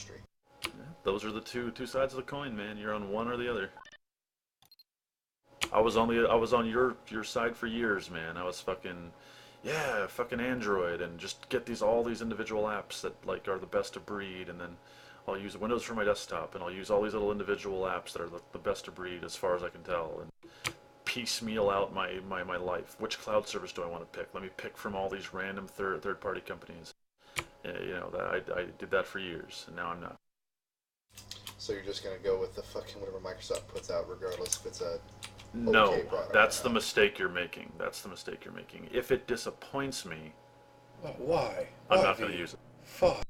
industry. Those are the two sides of the coin, man. You're on one or the other. I was on your side for years, man. I was fucking yeah, fucking Android and just get these all these individual apps that like are the best of breed, and then I'll use Windows for my desktop and I'll use all these little individual apps that are the best of breed as far as I can tell, and piecemeal out my life. Which cloud service do I want to pick? Let me pick from all these random third party companies. You know, that I did that for years, and now I'm not. So you're just gonna go with the fucking whatever Microsoft puts out, regardless if it's a No, okay product that's or the not. mistake you're making. That's the mistake you're making. If it disappoints me, Why? I'm Why, not going to V? use it. Fuck.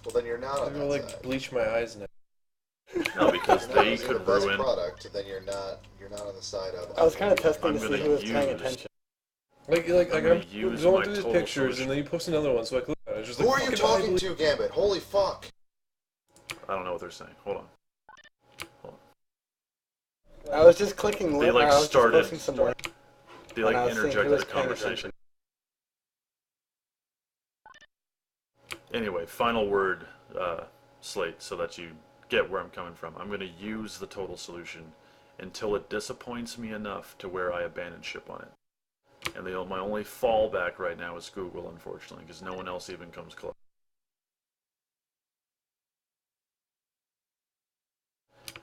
Well, then you're not I on go that like side. bleach my eyes now. No, If because you're not they using the could best ruin. product, then you're not on the side of. I was kind of using testing I'm to see gonna who was paying use. attention. Like I'm I'm gonna use going my through these total pictures, and solution. then you post another one, so I click on it. It's just Who like, are you fucking talking to, Gambit? Holy fuck! I don't know what they're saying. Hold on. Hold on. I was just clicking They link, like I was just started. posting some link, They and like I was seeing who interjected was a paying conversation. attention. Anyway, final word, Slate, so that you get where I'm coming from. I'm going to use the total solution until it disappoints me enough to where I abandon ship on it. And my only fallback right now is Google, unfortunately, because no one else even comes close.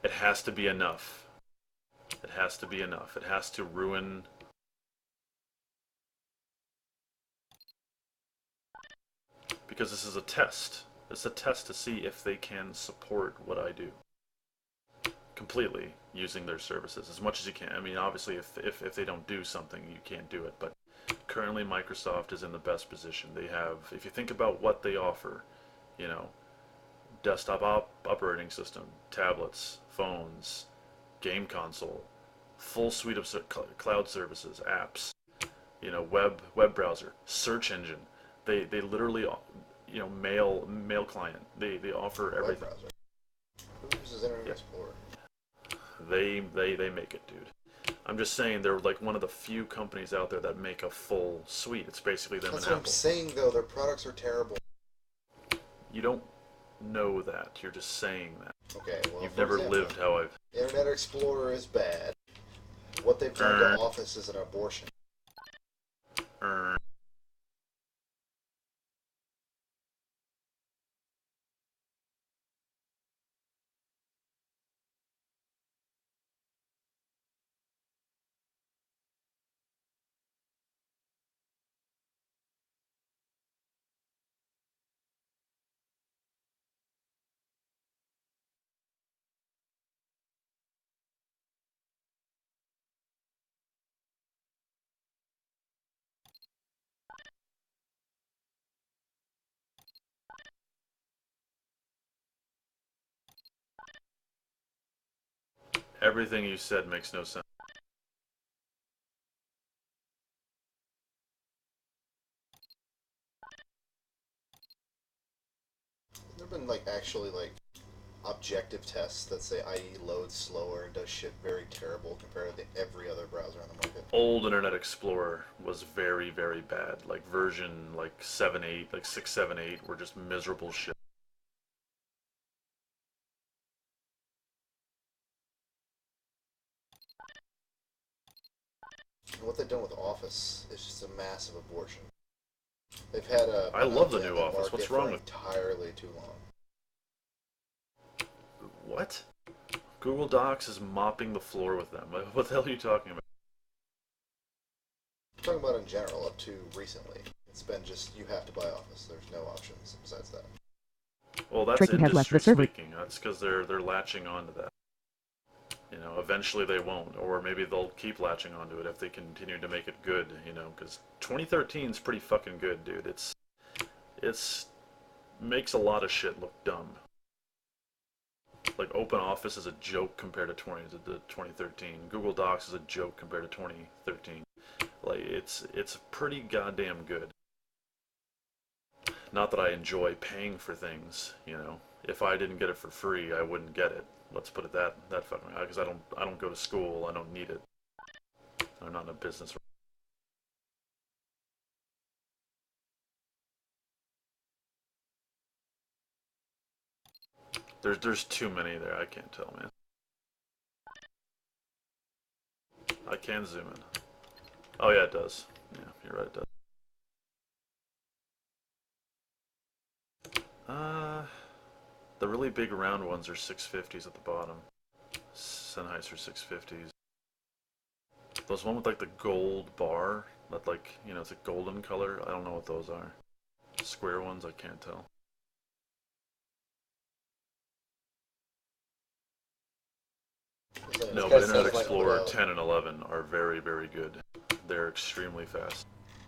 It has to be enough. It has to be enough. It has to ruin. Because this is a test. It's a test to see if they can support what I do completely using their services as much as you can. I mean, obviously, if they don't do something, you can't do it. But currently, Microsoft is in the best position. They have, if you think about what they offer, you know, desktop operating system, tablets, phones, game console, full suite of cloud services, apps, you know, web browser, search engine. They literally, you know, mail client. They offer Web everything. browser. Who uses Internet Yeah. Explorer? They make it, dude. I'm just saying they're like one of the few companies out there that make a full suite. It's basically them That's and what I'm Apple. saying, though. Their products are terrible. You don't know that. You're just saying that. Okay, well, You've for never example, lived how I've. Internet Explorer is bad. What they've done to Office is an abortion. Everything you said makes no sense. There have been like actually like objective tests that say IE loads slower and does shit very terrible compared to every other browser on the market. Old Internet Explorer was very, very bad. Like version like 7.8, like 6.7.8 were just miserable shit. And what they've done with Office is just a massive abortion. They've had a I love the monopoly on new Office. market What's for wrong with entirely too long. what? Google Docs is mopping the floor with them. What the hell are you talking about? I'm talking about in general up to recently. It's been just you have to buy Office. There's no options besides that. Well, that's Tricky has left the industry server. speaking. That's because they're latching onto that. You know, eventually they won't, or maybe they'll keep latching onto it if they continue to make it good. You know, because 2013 is pretty fucking good, dude. It's makes a lot of shit look dumb. Like Open Office is a joke compared to 2013. Google Docs is a joke compared to 2013. Like it's pretty goddamn good. Not that I enjoy paying for things, you know. If I didn't get it for free, I wouldn't get it. Let's put it that fucking way. Because I don't go to school. I don't need it. I'm not in a business. There's too many there. I can't tell, man. I can zoom in. Oh yeah, it does. Yeah, you're right, it does. Uh, the really big round ones are 650s at the bottom. Sennheiser 650s. Those one with like the gold bar, that like, it's a golden color. I don't know what those are. Square ones, I can't tell. This No, guy but Internet says, like, Explorer 10 and 11 are very, very good. They're extremely fast.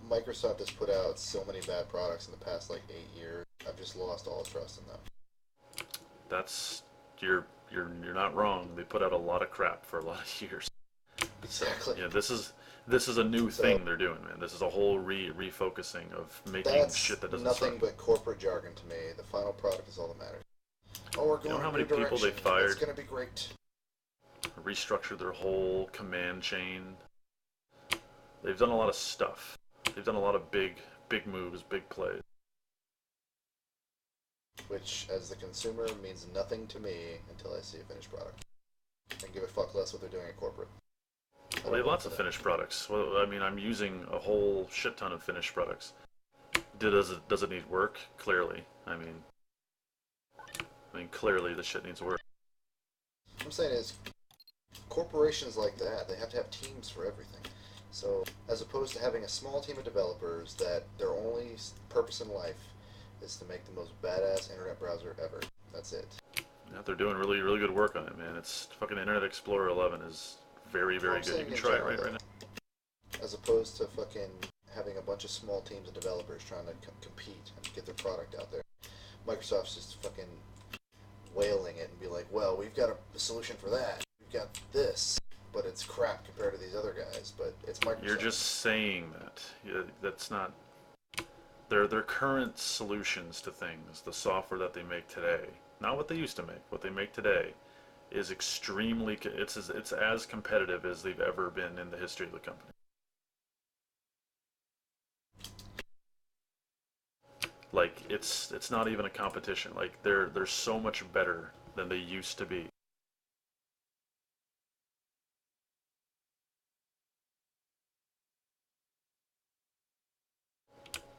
Microsoft has put out so many bad products in the past like 8 years. I've just lost all trust in them. That's you're not wrong. They put out a lot of crap for a lot of years. Exactly. So, yeah, this is a new So- thing they're doing, man. This is a whole refocusing of making That's shit that doesn't nothing suck. but corporate jargon to me. The final product is all that matters. Oh, we're going know how in a many new people they direction. fired? It's gonna be great. Restructured their whole command chain. They've done a lot of stuff. They've done a lot of big moves, big plays. Which, as the consumer, means nothing to me until I see a finished product. And give a fuck less what they're doing at corporate. Well, they have lots of finished products. Well, I mean, I'm using a whole shit ton of finished products. Does it need work? Clearly. I mean, clearly the shit needs work. What I'm saying is, corporations like that, they have to have teams for everything. So, as opposed to having a small team of developers that their only purpose in life is to make the most badass internet browser ever. That's it. Yeah, they're doing really, really good work on it, man. It's fucking Internet Explorer 11 is very, very I'm good. You saying can in try it general, right now. As opposed to fucking having a bunch of small teams of developers trying to compete and get their product out there. Microsoft's just fucking wailing it and be like, well, we've got a solution for that. We've got this, but it's crap compared to these other guys, but it's Microsoft. You're just saying that. Yeah, that's not. Their current solutions to things, the software that they make today, not what they used to make. What they make today is extremely. It's as competitive as they've ever been in the history of the company. Like it's not even a competition. Like they're so much better than they used to be.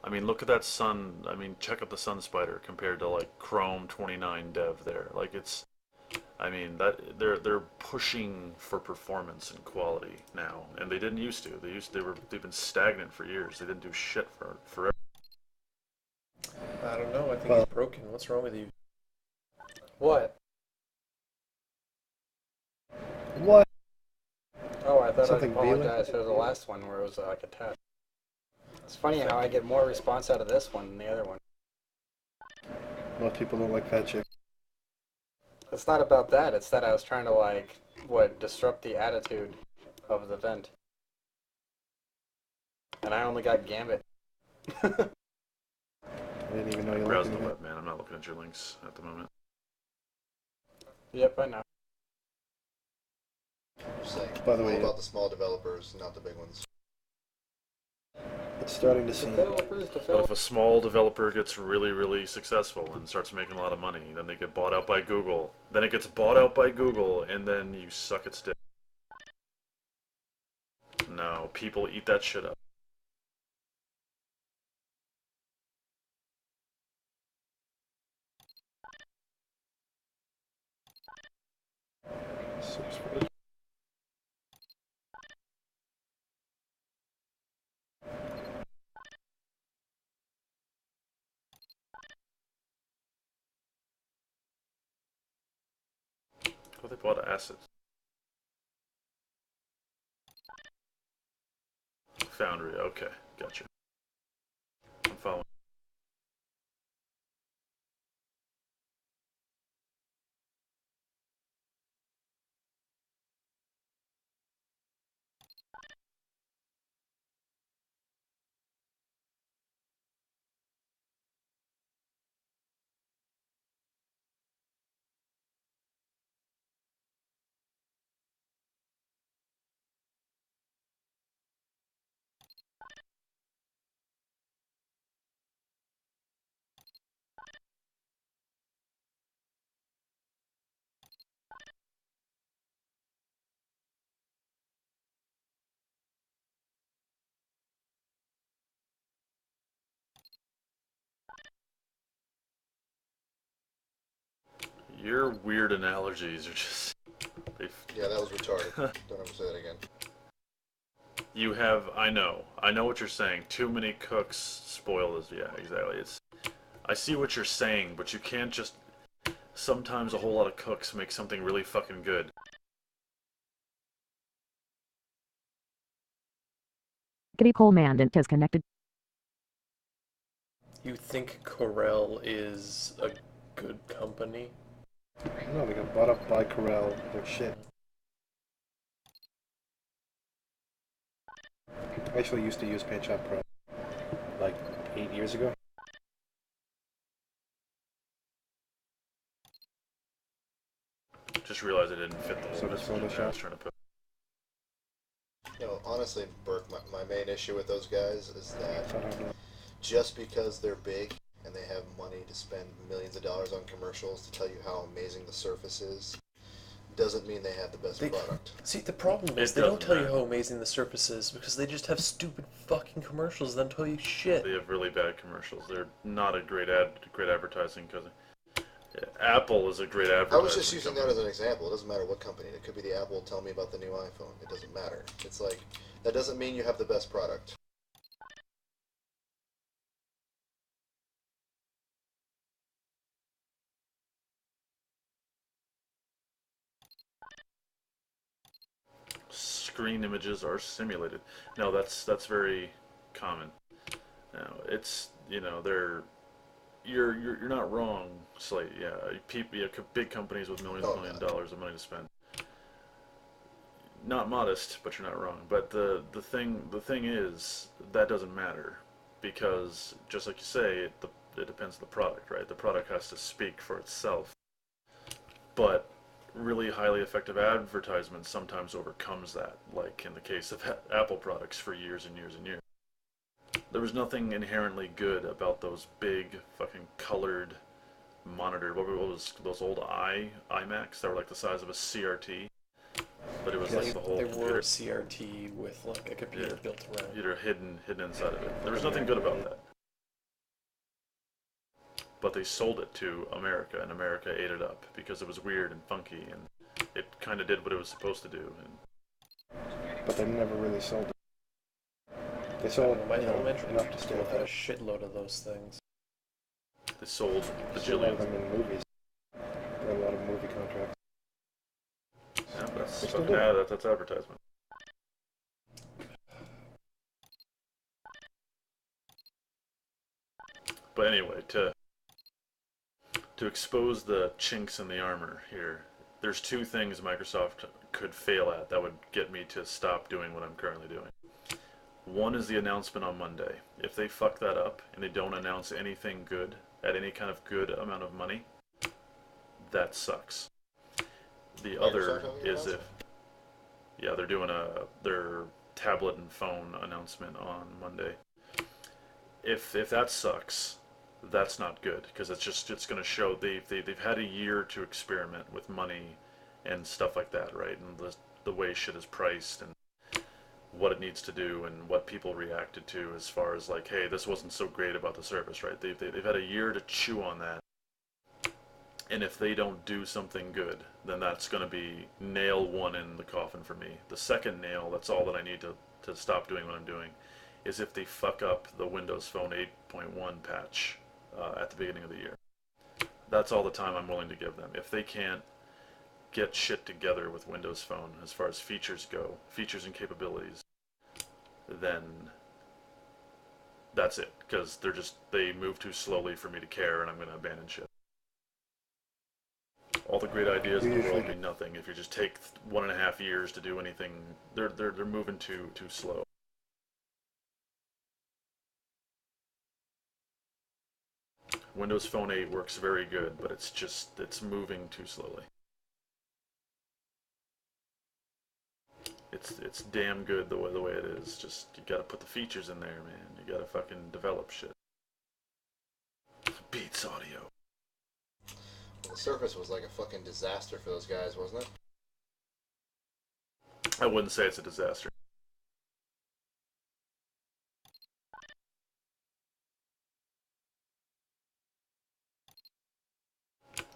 I mean, look at that Sun. I mean, check out the Sun Spider compared to like Chrome 29 dev there. Like it's. I mean that they're pushing for performance and quality now, and they didn't used to. They've been stagnant for years. They didn't do shit for forever. I don't know. I think he's broken. What's wrong with you? What? What? Oh, I thought Something I'd apologize for the last one where it was like a test. It's funny how I get more response out of this one than the other one. Most people don't like fat chicks. It's not about that. It's that I was trying to, like, disrupt the attitude of the vent. And I only got Gambit. I didn't even know you Browse liked the it. web, man. I'm not looking at your links at the moment. Yep, I know. Just saying, By the way, all about the small developers, not the big ones. It's starting to seem. Developers, But if a small developer gets really, really successful and starts making a lot of money, then they get bought out by Google. Then it gets bought out by Google, and then you suck its dick. No, people eat that shit up. Oh, they bought assets. Foundry, okay, gotcha. I'm following. Your weird analogies are just... Yeah, that was retarded. Don't ever say that again. You have... I know what you're saying. Too many cooks spoil this. Yeah, exactly. I see what you're saying, but you can't just... Sometimes a whole lot of cooks make something really fucking good. Kitty Coleman is connected. You think Corel is a good company? No, they got bought up by Corel. They're shit. I actually used to use PaintShop Pro like 8 years ago. Just realized I didn't fit the whole So does message in there. I Photoshop. was trying to put... You know, honestly, Burke, my main issue with those guys is that I don't know. just because they're big and they have money to spend millions of dollars on commercials to tell you how amazing the Surface is, doesn't mean they have the best product. See, the problem is It they don't doesn't tell you matter. how amazing the Surface is because they just have stupid fucking commercials that tell you shit. They have really bad commercials. They're not a great advertising because Apple is a great advertising. I was just using that company. as an example. It doesn't matter what company. It could be the Apple. Tell me about the new iPhone. It doesn't matter. It's like, that doesn't mean you have the best product. Screen images are simulated. No, that's very common. Now it's you're not wrong, Slate. Yeah, big companies with millions Oh, and millions no. of dollars of money to spend. Not modest, but you're not wrong. But the thing is that doesn't matter because just like you say, it depends on the product, right? The product has to speak for itself. But really highly effective advertisement sometimes overcomes that, like in the case of Apple products for years and years and years. There was nothing inherently good about those big fucking colored monitor. What was those old iMacs that were like the size of a CRT? But it was Yes. like the whole They were computer, a CRT with like a computer Yeah. built around. computer hidden inside of it. There was nothing good about that. But they sold it to America, and America ate it up because it was weird and funky, and it kind of did what it was supposed to do. And But they never really sold it. They sold My you know, elementary enough to school stay had a afloat. shitload of those things. they sold Still a lot of bajillions. them in movies. There are a lot of movie contracts. Yeah, that's They still fucking do. that's advertisement. But anyway, to expose the chinks in the armor here, there's two things Microsoft could fail at that would get me to stop doing what I'm currently doing. One is the announcement on Monday. If they fuck that up and they don't announce anything good at any kind of good amount of money, that sucks. The other Microsoft having an is if, announcement? yeah, they're doing their tablet and phone announcement on Monday. If that sucks, that's not good because it's going to show they've had a year to experiment with money and stuff like that, right? And the way shit is priced and what it needs to do and what people reacted to as far as like, hey, this wasn't so great about the service, right? They've had a year to chew on that. And if they don't do something good, then that's going to be nail one in the coffin for me. The second nail, that's all that I need to stop doing what I'm doing, is if they fuck up the Windows Phone 8.1 patch at the beginning of the year. That's all the time I'm willing to give them. If they can't get shit together with Windows Phone as far as features go, features and capabilities, then that's it. Because they move too slowly for me to care, and I'm going to abandon shit. All the great ideas in the world mean nothing if you just take 1.5 years to do anything. They're moving too slow. Windows Phone 8 works very good, but it's moving too slowly. It's damn good the way it is. Just you gotta put the features in there, man. You gotta fucking develop shit. Beats audio. The Surface was like a fucking disaster for those guys, wasn't it? I wouldn't say it's a disaster.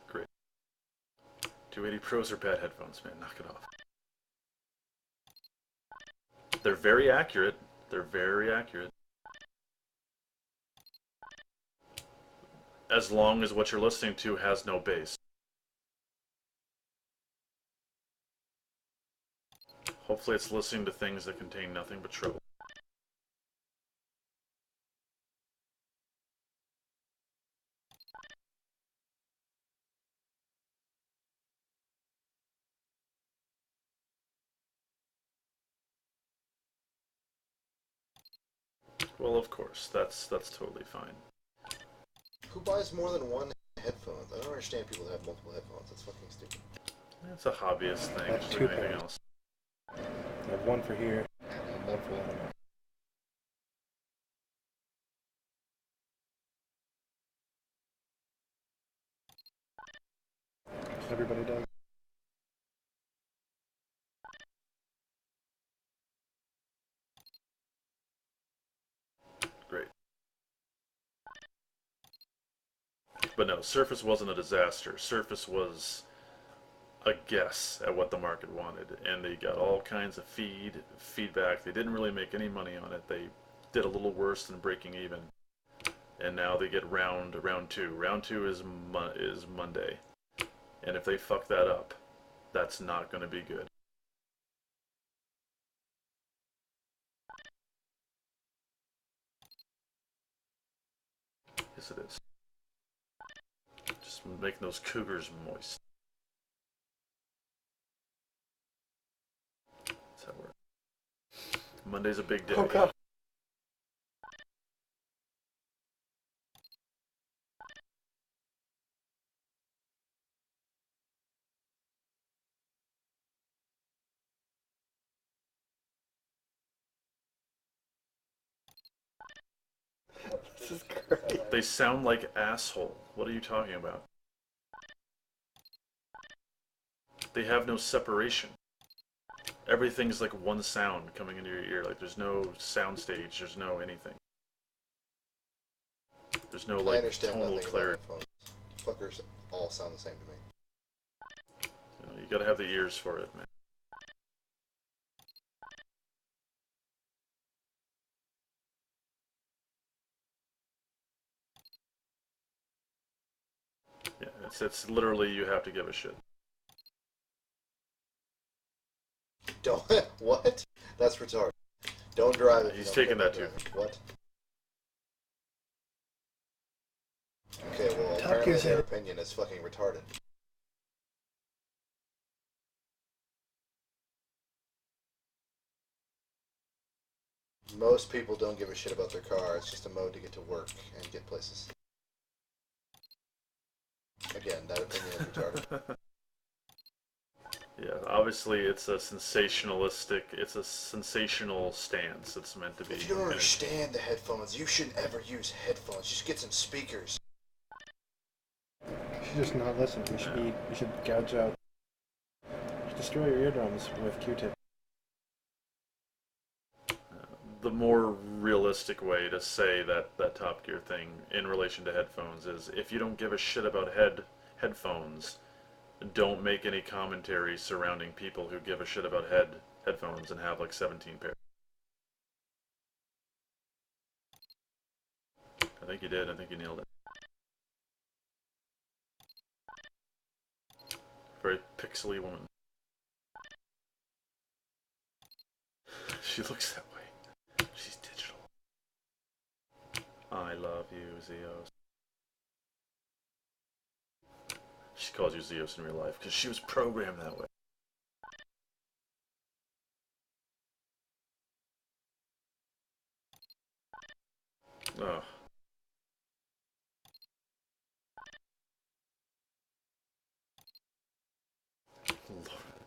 Great. 280 Pros are bad headphones, man. Knock it off. They're very accurate. They're very accurate. As long as what you're listening to has no bass. Hopefully it's listening to things that contain nothing but trouble. Well, of course, that's totally fine. Who buys more than one headphones? I don't understand people that have multiple headphones. That's fucking stupid. It's a hobbyist thing, That's just two like anything pairs. else. I have one for here and one for one. Everybody does. Great. But no, Surface wasn't a disaster. Surface was a guess at what the market wanted, and they got all kinds of feedback. They didn't really make any money on it. They did a little worse than breaking even, and now they get round two. Round two is Monday, and if they fuck that up, that's not going to be good. Yes, it is. Just making those cougars moist. That's how it works. Monday's a big day. Oh god. This is great. They sound like asshole. What are you talking about? They have no separation. Everything's like one sound coming into your ear. Like there's no sound stage. There's no anything. There's no I like understand tonal nothing clarity. about headphones. Fuckers all sound the same to me. You know, you gotta have the ears for it, man. Yeah, it's literally you have to give a shit. Don't what? That's retarded. Don't drive if you He's don't taking care that about too. driving. What? Okay, well, Top apparently Gear's their in. opinion is fucking retarded. Most people don't give a shit about their car. It's just a mode to get to work and get places. Again, that opinion is retarded. Yeah, obviously it's a sensational stance. It's meant to be. If you don't understand the headphones, you shouldn't ever use headphones. Just get some speakers. You should just not listen. You should gouge out. You should destroy your eardrums with Q-tip. The more realistic way to say that Top Gear thing in relation to headphones is if you don't give a shit about headphones, don't make any commentary surrounding people who give a shit about headphones and have like 17 pairs. I think you did. I think you nailed it. Very pixely woman. She looks that way. She's digital. I love you, Zeos. She calls you Zeos in real life because she was programmed that way. Oh.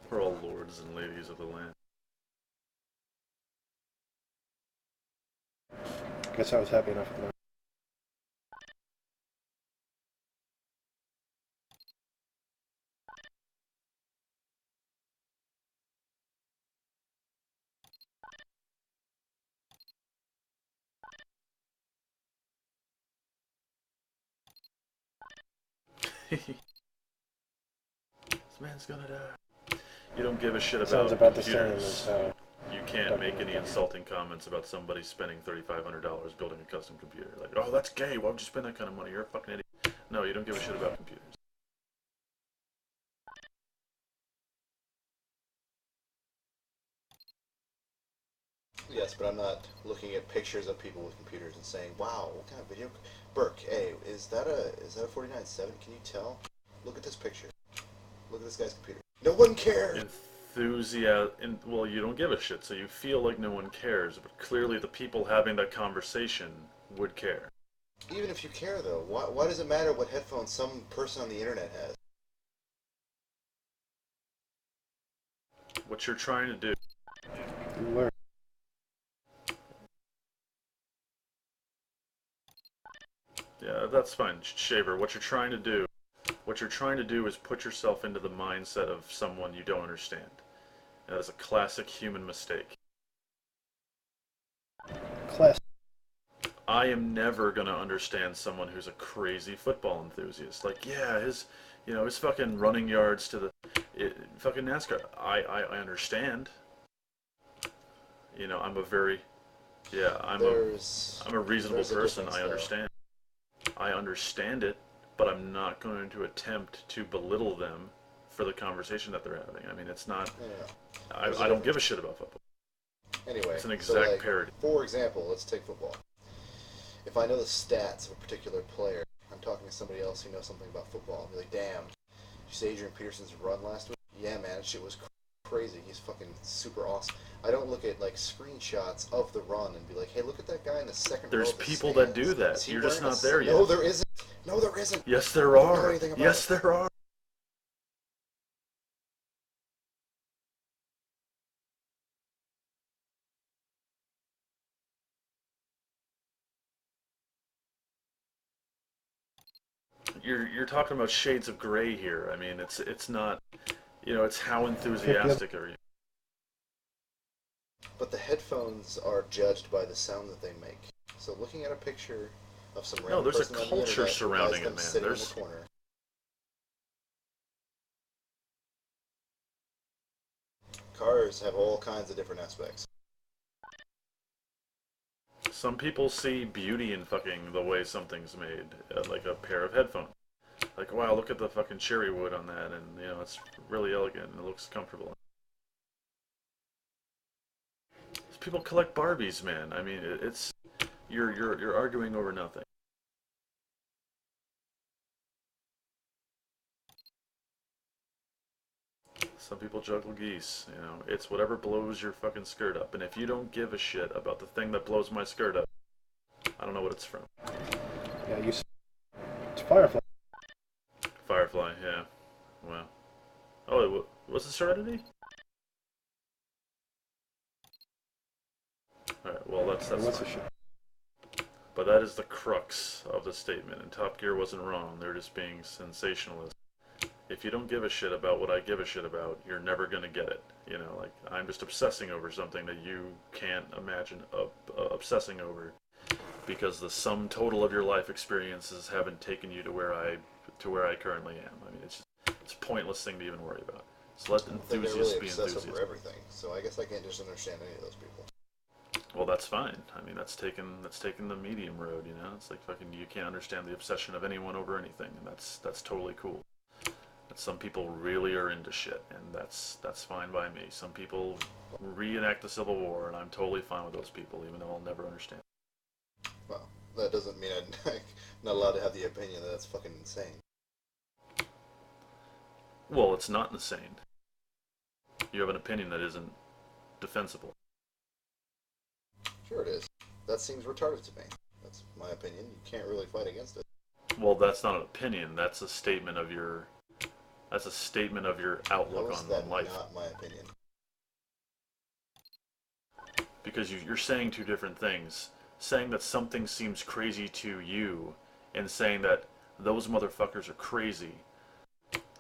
We're all lords and ladies of the land. Guess I was happy enough with that. man's gonna die. You don't give a shit Sounds about about the same computers. as You can't make any insulting comments about somebody spending $3,500 building a custom computer. Like, oh, that's gay. Why would you spend that kind of money? You're a fucking idiot. No, you don't give a shit about computers. Yes, but I'm not looking at pictures of people with computers and saying, "Wow, what kind of video?" Burke, hey, is that a 4970? Can you tell? Look at this picture. Look at this guy's computer. No one cares. Well, you don't give a shit, so you feel like no one cares. But clearly, the people having that conversation would care. Even if you care, though, why does it matter what headphones some person on the internet has? What you're trying to do. learn. Yeah, that's fine, Shaver. What you're trying to do is put yourself into the mindset of someone you don't understand. That is a classic human mistake. Class. I am never gonna understand someone who's a crazy football enthusiast. Like, yeah, his fucking running yards to the fucking NASCAR. I understand. I'm a very, yeah, I'm a reasonable person. I understand. I understand it, but I'm not going to attempt to belittle them for the conversation that they're having. I mean, it's not. Yeah. I don't give a shit about football. Anyway, It's an exact so parody. For example, let's take football. If I know the stats of a particular player, I'm talking to somebody else who knows something about football. I'll be like, damn, did you see Adrian Peterson's run last week? Yeah, man, that shit was crazy. He's fucking super awesome. I don't look at like screenshots of the run and be like, hey, look at that guy in the second row. There's of the people stands. that do that. Is he You're just wearing not there yet. No, there isn't. No, there isn't. Yes, there I don't know are. anything about Yes, it. there are. You're talking about shades of gray here. I mean, it's not, it's how enthusiastic are you? But the headphones are judged by the sound that they make. So looking at a picture of some random there's a person on the culture internet who has surrounding them it, man. sitting in There's the corner. Cars have all kinds of different aspects. some people see beauty in fucking the way something's made, like a pair of headphones. Like, wow, look at the fucking cherry wood on that, and it's really elegant and it looks comfortable. People collect Barbies, man. I mean, it's you're arguing over nothing. Some people juggle geese, It's whatever blows your fucking skirt up. And if you don't give a shit about the thing that blows my skirt up, I don't know what it's from. Yeah, it's Firefly. Firefly, yeah. Wow. Oh, was it Serenity? Alright, well, that's What's the fine. shit? But that is the crux of the statement, and Top Gear wasn't wrong. They're just being sensationalist. If you don't give a shit about what I give a shit about, you're never gonna get it. Like, I'm just obsessing over something that you can't imagine obsessing over, because the sum total of your life experiences haven't taken you to where I currently am. I mean, it's a pointless thing to even worry about. So let enthusiasts be enthusiasts. Over everything, so I guess I can't just understand any of those people. Well, that's fine. I mean, that's taken the medium road. It's like fucking you can't understand the obsession of anyone over anything, and that's totally cool. But some people really are into shit, and that's fine by me. Some people reenact the Civil War, and I'm totally fine with those people, even though I'll never understand. Well, that doesn't mean I'm not allowed to have the opinion that that's fucking insane. Well, it's not insane. You have an opinion that isn't defensible. Sure it is. That seems retarded to me. That's my opinion. You can't really fight against it. Well, that's not an opinion. That's a statement of your outlook How is on that life. not my opinion? Because you're saying two different things. Saying that something seems crazy to you and saying that those motherfuckers are crazy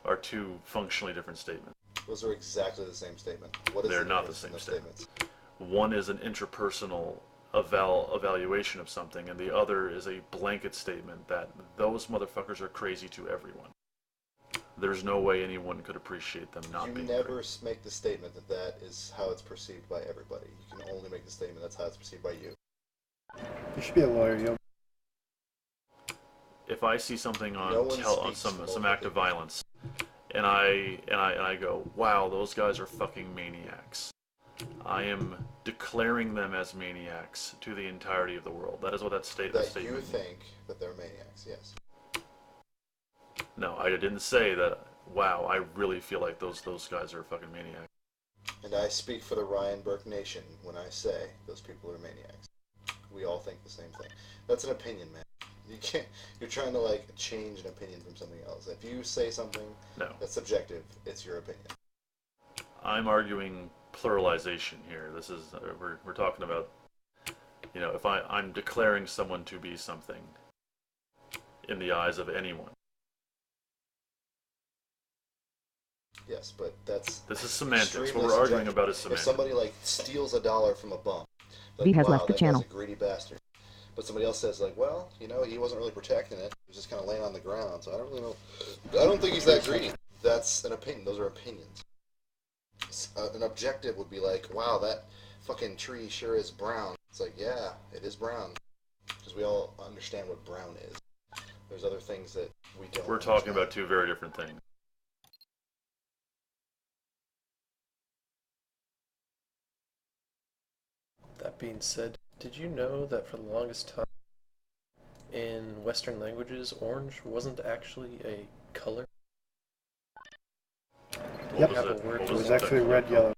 are two functionally different statements. Those are exactly the same statement. What is They're the not the difference same in those statements. statements? One is an interpersonal evaluation of something, and the other is a blanket statement that those motherfuckers are crazy to everyone. there's no way anyone could appreciate them not You being never great. make the statement that that is how it's perceived by everybody. You can only make the statement that's how it's perceived by you. You should be a lawyer. You'll If I see something on No one on speaks some for act of people. violence, and I go, wow, those guys are fucking maniacs. I am declaring them as maniacs to the entirety of the world. That is what that That statement you means. think that they're maniacs, yes. No, I didn't say that. Wow, I really feel like those guys are fucking maniacs. And I speak for the Ryan Burke Nation when I say those people are maniacs. We all think the same thing. That's an opinion, man. You can't. You're trying to like change an opinion from something else. If you say something No, that's subjective, it's your opinion. I'm arguing pluralization here. This is we're talking about. You know, if I'm declaring someone to be something in the eyes of anyone. Yes, but that's This is semantics. What extremely we're arguing subjective. about is If semantics. somebody like steals $1 from a bum, like, V has wow, left the that channel. guy's a greedy bastard. But somebody else says like, well, you know, he wasn't really protecting it. He was just kind of laying on the ground. So I don't really know. I don't think he's that greedy. That's an opinion. Those are opinions. An objective would be like, wow, that fucking tree sure is brown. It's like, yeah, it is brown. Because we all understand what brown is. There's other things that we don't We're talking understand. about two very different things. That being said, did you know that for the longest time in Western languages, orange wasn't actually a color? What Yep. was Have a it? word What It was the actually color red, called? yellow.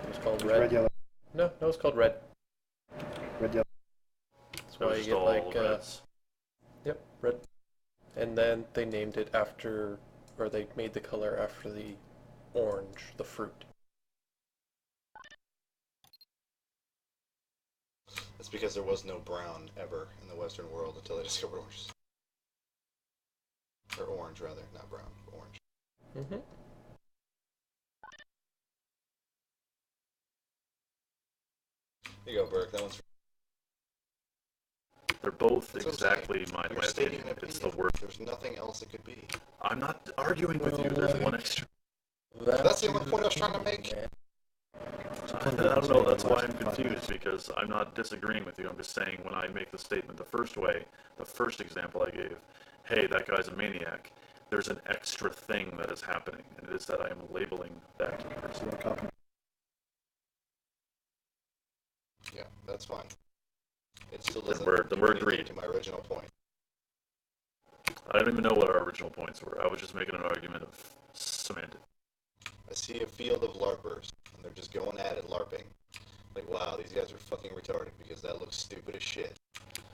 It was called It was red. red, yellow, No, it was called red. red, yellow. That's It why was you just get all like, reds. yep, red. And then they named it after, or they made the color after the orange, the fruit. That's because there was no brown ever in the Western world until they discovered orange. Or orange, rather. Not brown, orange. Mm-hmm. Here you go, Burke. That one's for They're both That's what I'm saying. exactly my You're stating opinion. an It's the opinion. word. There's nothing else it could be. I'm not arguing with you. There's one extra. That's the only point I was trying to make. I don't know. That's why I'm confused, because I'm not disagreeing with you. I'm just saying when I make the statement the first way, the first example I gave, hey, that guy's a maniac, there's an extra thing that is happening, and it is that I am labeling that person. So copy. Yeah, that's fine. It still Then doesn't we're do anything agreed. to my original point. I don't even know what our original points were. I was just making an argument of semantics. I see a field of LARPers, and they're just going at it LARPing. Like, wow, these guys are fucking retarded because that looks stupid as shit.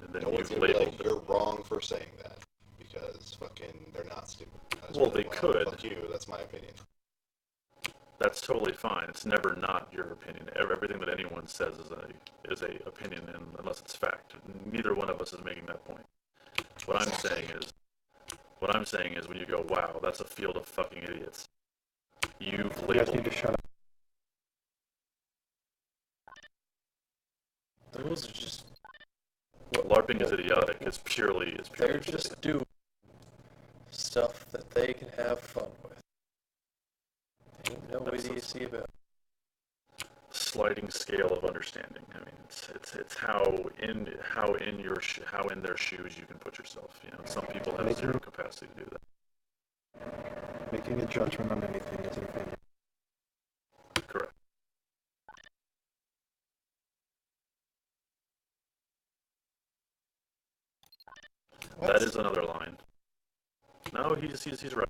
And then No one's you've gonna be labeled like, you're wrong for saying that because fucking they're not stupid. I just Well, be they like, could. Fuck you. That's my opinion. That's totally fine. It's never not your opinion. Everything that anyone says is a opinion, and unless it's fact. Neither one of us is making that point. What I'm saying is when you go, wow, that's a field of fucking idiots. You've You guys labeled. need to shut up. Those are just, LARPing is idiotic. It's purely they're idiotic. just doing stuff that they can have fun with. Ain't no idiocy about it. Sliding scale of understanding. I mean, it's how in their shoes you can put yourself. You know, some people have zero capacity to do that. Making a judgment on anything is an opinion. Correct. That is another line. No, he's right.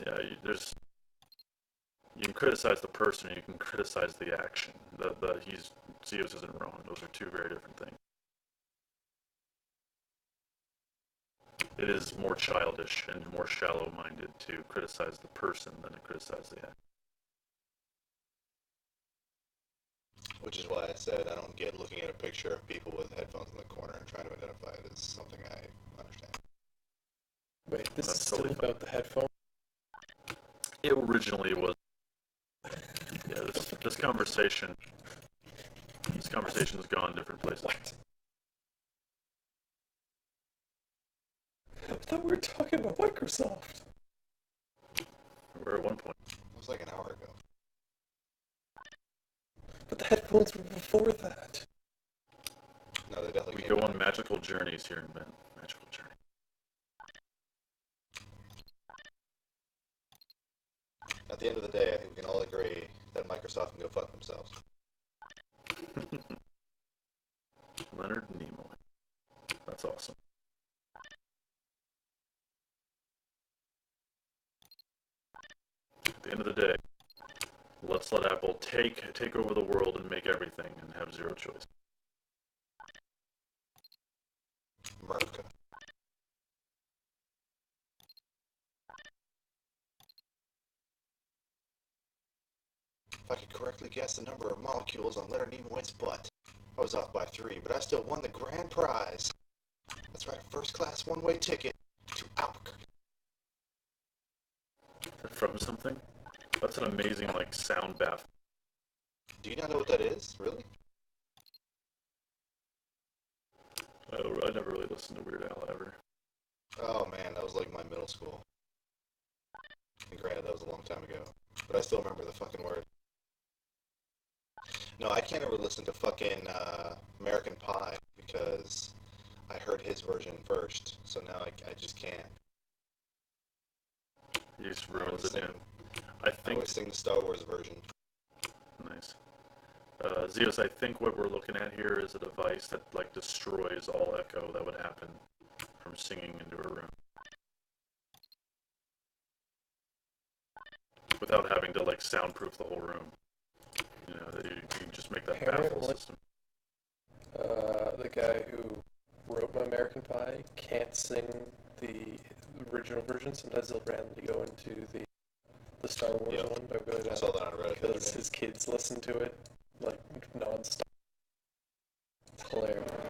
Yeah, you can criticize the person, or you can criticize the action. Zeus isn't wrong. Those are two very different things. It is more childish and more shallow-minded to criticize the person than to criticize the act. Which is why I said I don't get looking at a picture of people with headphones in the corner and trying to identify it as something I understand. Wait, this That's is still totally fine. about the headphone? It originally was. Yeah, this conversation conversation has gone different places. What? I thought we were talking about Microsoft. We were at one point. It was like an hour ago. But the headphones were before that. No, they definitely We came go back. on magical journeys here in Ben. Magical journey. At the end of the day, I think we can all agree that Microsoft can go fuck themselves. Leonard Nimoy. That's awesome. At the end of the day, let's let Apple take over the world and make everything and have zero choice. America. If I could correctly guess the number of molecules on Leonard Nimoy's butt, I was off by 3, but I still won the grand prize. That's right, a first-class one-way ticket to Albuquerque. From something? That's an amazing, like, sound bath. Do you not know what that is? Really? I never really listened to Weird Al ever. Oh man, that was like my middle school. And granted, that was a long time ago. But I still remember the fucking word. No, I can't ever listen to fucking American Pie because I heard his version first. So now I just can't. He just I ruins always it, yeah. sing- I I think... always sing the Star Wars version. Nice. Zeus, I think what we're looking at here is a device that, like, destroys all echo that would happen from singing into a room. Without having to, like, soundproof the whole room. You know, that you can just make that baffle Apparently. system. The guy who wrote My American Pie can't sing the original version. Sometimes he'll randomly go into the Star Wars Yeah. one. I'll go I down saw that on Reddit the other because day. his kids listen to it.